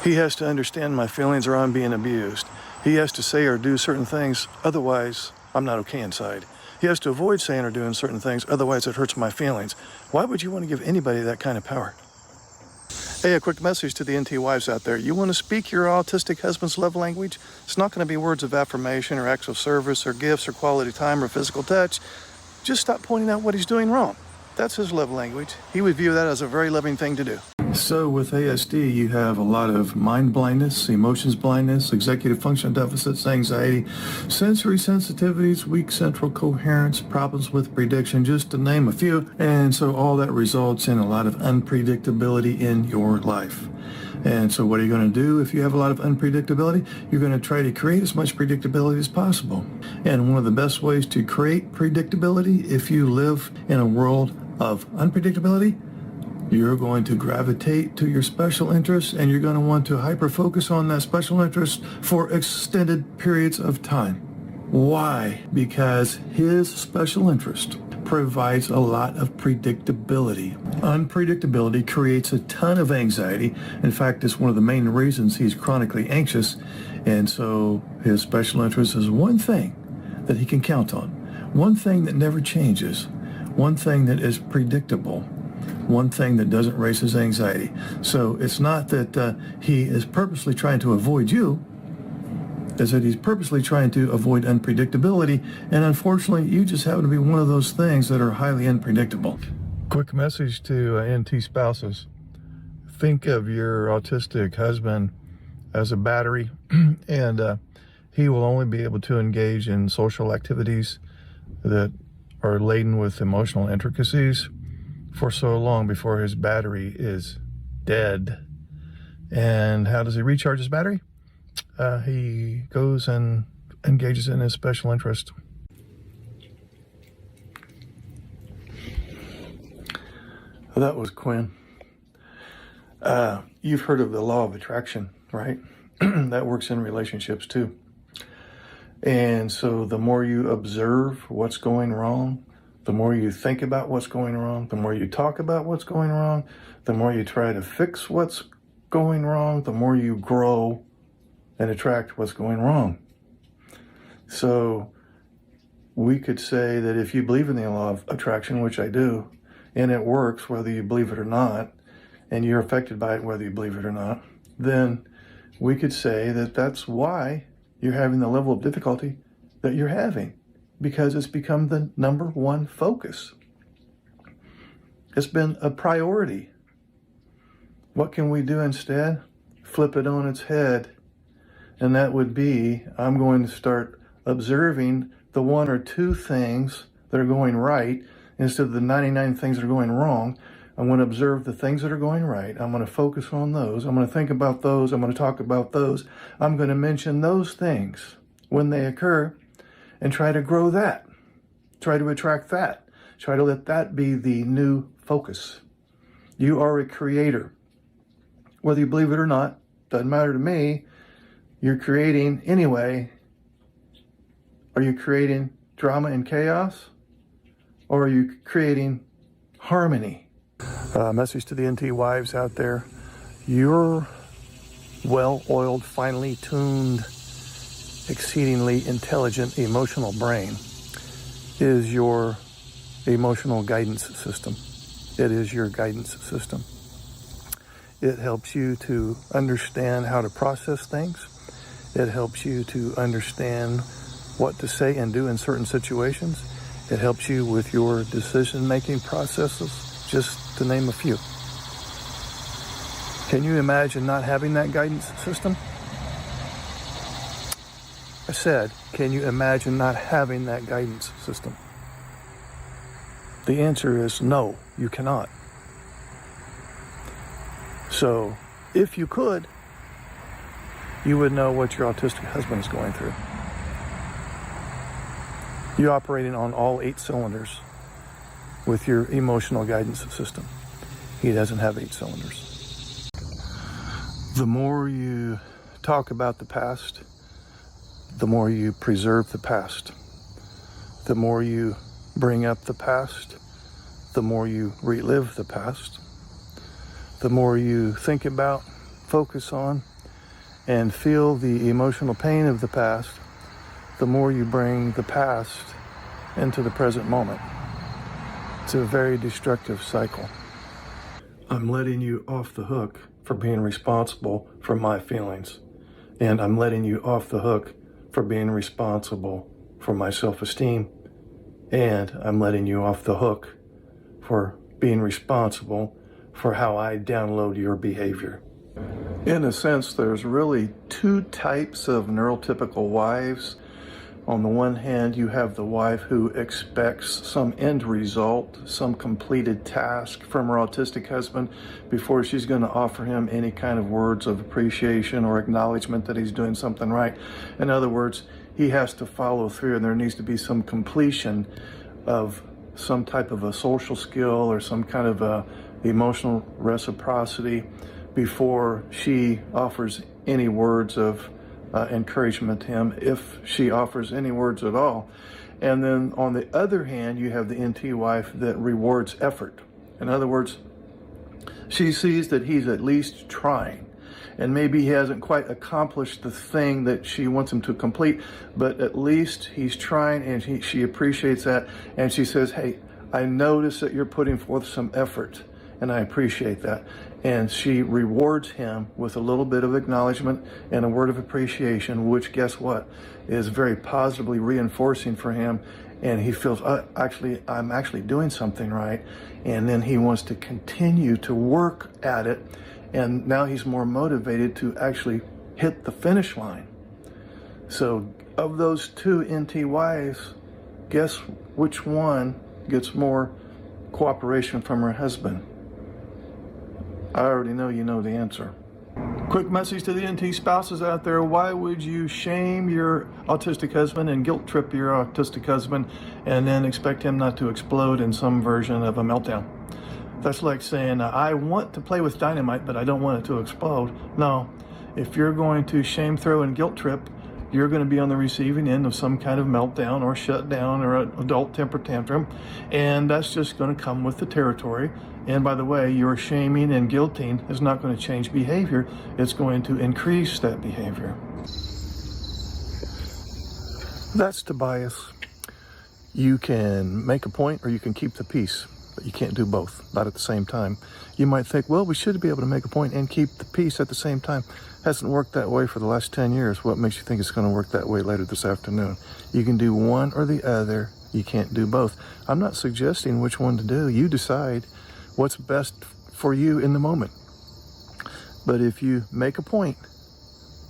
He has to understand my feelings or I'm being abused. He has to say or do certain things, otherwise I'm not okay inside. He has to avoid saying or doing certain things, otherwise it hurts my feelings. Why would you want to give anybody that kind of power? Hey, a quick message to the NT wives out there. You want to speak your autistic husband's love language? It's not going to be words of affirmation or acts of service or gifts or quality time or physical touch. Just stop pointing out what he's doing wrong. That's his love language. He would view that as a very loving thing to do. So with ASD, you have a lot of mind blindness, emotions blindness, executive function deficits, anxiety, sensory sensitivities, weak central coherence, problems with prediction, just to name a few. And so all that results in a lot of unpredictability in your life. And so what are you going to do if you have a lot of unpredictability? You're going to try to create as much predictability as possible. And one of the best ways to create predictability, if you live in a world of unpredictability, you're going to gravitate to your special interests and you're going to want to hyper-focus on that special interest for extended periods of time. Why? Because his special interest provides a lot of predictability. Unpredictability creates a ton of anxiety. In fact, it's one of the main reasons he's chronically anxious. And so his special interest is one thing that he can count on, one thing that never changes, one thing that is predictable, one thing that doesn't raise his anxiety. So it's not that he is purposely trying to avoid you, is that he's purposely trying to avoid unpredictability, and unfortunately you just happen to be one of those things that are highly unpredictable. Quick message to NT spouses. Think of your autistic husband as a battery, and he will only be able to engage in social activities that are laden with emotional intricacies for so long before his battery is dead. And how does he recharge his battery? He goes and engages in his special interest. That was Quinn. You've heard of the law of attraction, right? That works in relationships too. And so the more you observe what's going wrong, the more you think about what's going wrong, the more you talk about what's going wrong, the more you try to fix what's going wrong, the more you grow and attract what's going wrong. So we could say that if you believe in the law of attraction, which I do, and it works whether you believe it or not, and you're affected by it whether you believe it or not, then we could say that that's why you're having the level of difficulty that you're having, because it's become the number one focus. It's been a priority. What can we do instead? Flip it on its head. And that would be, I'm going to start observing the one or two things that are going right instead of the 99 things that are going wrong. I'm going to observe the things that are going right. I'm going to focus on those. I'm going to think about those. I'm going to talk about those. I'm going to mention those things when they occur and try to grow that. Try to attract that. Try to let that be the new focus. You are a creator. Whether you believe it or not, doesn't matter to me. You're creating anyway. Are you creating drama and chaos? Or are you creating harmony? Message to the NT wives out there. Your well-oiled, finely tuned, exceedingly intelligent emotional brain is your emotional guidance system. It is your guidance system. It helps you to understand how to process things. It helps you to understand what to say and do in certain situations. It helps you with your decision-making processes, just to name a few. Can you imagine not having that guidance system? I said, can you imagine not having that guidance system? The answer is no, you cannot. So, if you could, you would know what your autistic husband is going through. You're operating on all 8 cylinders with your emotional guidance system. He doesn't have 8 cylinders. The more you talk about the past, the more you preserve the past. The more you bring up the past, the more you relive the past. The more you think about, focus on, and feel the emotional pain of the past, the more you bring the past into the present moment. It's a very destructive cycle. I'm letting you off the hook for being responsible for my feelings. And I'm letting you off the hook for being responsible for my self-esteem. And I'm letting you off the hook for being responsible for how I download your behavior. In a sense, there's really two types of neurotypical wives. On the one hand, you have the wife who expects some end result, some completed task from her autistic husband before she's going to offer him any kind of words of appreciation or acknowledgement that he's doing something right. In other words, he has to follow through, and there needs to be some completion of some type of a social skill or some kind of a emotional reciprocity before she offers any words of encouragement to him, if she offers any words at all. And then on the other hand, you have the NT wife that rewards effort. In other words, she sees that he's at least trying, and maybe he hasn't quite accomplished the thing that she wants him to complete, but at least he's trying, and she appreciates that, and she says, hey, I notice that you're putting forth some effort, and I appreciate that. And she rewards him with a little bit of acknowledgement and a word of appreciation, which, guess what, is very positively reinforcing for him. And he feels, I'm actually doing something right. And then he wants to continue to work at it. And now he's more motivated to actually hit the finish line. So of those two NT wives, guess which one gets more cooperation from her husband? I already know you know the answer. Quick message to the NT spouses out there. Why would you shame your autistic husband and guilt trip your autistic husband and then expect him not to explode in some version of a meltdown? That's like saying, I want to play with dynamite, but I don't want it to explode. No, if you're going to shame, throw, and guilt trip, you're going to be on the receiving end of some kind of meltdown or shutdown or an adult temper tantrum, and that's just going to come with the territory. And by the way, your shaming and guilting is not going to change behavior. It's going to increase that behavior. That's Tobias. You can make a point or you can keep the peace, but you can't do both, not at the same time. You might think, well, we should be able to make a point and keep the peace at the same time. Hasn't worked that way for the last 10 years. What makes you think it's going to work that way later this afternoon? You can do one or the other. You can't do both. I'm not suggesting which one to do. You decide what's best for you in the moment. But if you make a point,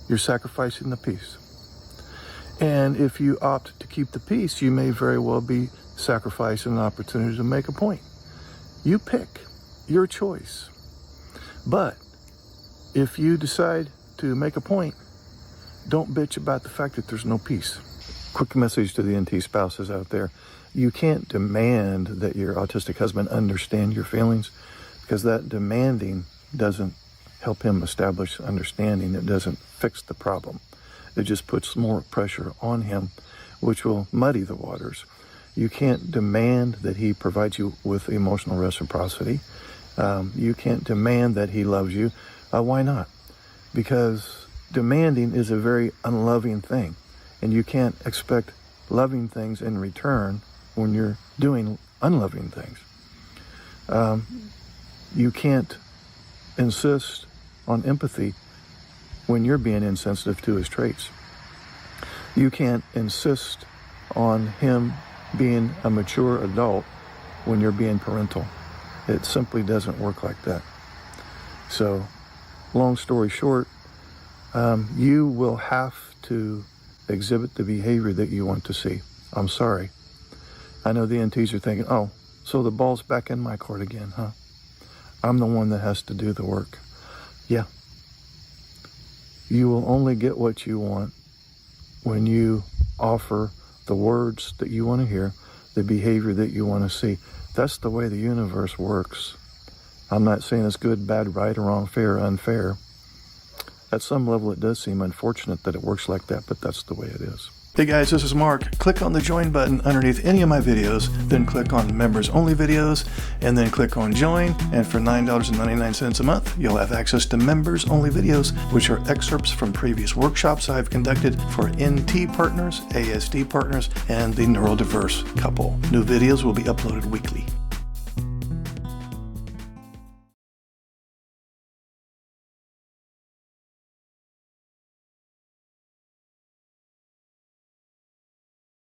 you're sacrificing the peace. And if you opt to keep the peace, you may very well be sacrificing an opportunity to make a point. You pick your choice. But if you decide to make a point, don't bitch about the fact that there's no peace. Quick message to the NT spouses out there. You can't demand that your autistic husband understand your feelings, because that demanding doesn't help him establish understanding. It doesn't fix the problem. It just puts more pressure on him, which will muddy the waters. You can't demand that he provides you with emotional reciprocity. You can't demand that he loves you. Why not? Because demanding is a very unloving thing, and you can't expect loving things in return when you're doing unloving things. You can't insist on empathy when you're being insensitive to his traits. You can't insist on him being a mature adult when you're being parental. It simply doesn't work like that. So, long story short, you will have to exhibit the behavior that you want to see. I'm sorry. I know the NTs are thinking, oh, so the ball's back in my court again, huh? I'm the one that has to do the work. Yeah. You will only get what you want when you offer the words that you want to hear, the behavior that you want to see. That's the way the universe works. I'm not saying it's good, bad, right, or wrong, fair, or unfair. At some level, it does seem unfortunate that it works like that, but that's the way it is. Hey guys, this is Mark. Click on the join button underneath any of my videos, then click on members only videos, and then click on join. And for $9.99 a month, you'll have access to members only videos, which are excerpts from previous workshops I've conducted for NT partners, ASD partners, and the neurodiverse couple. New videos will be uploaded weekly.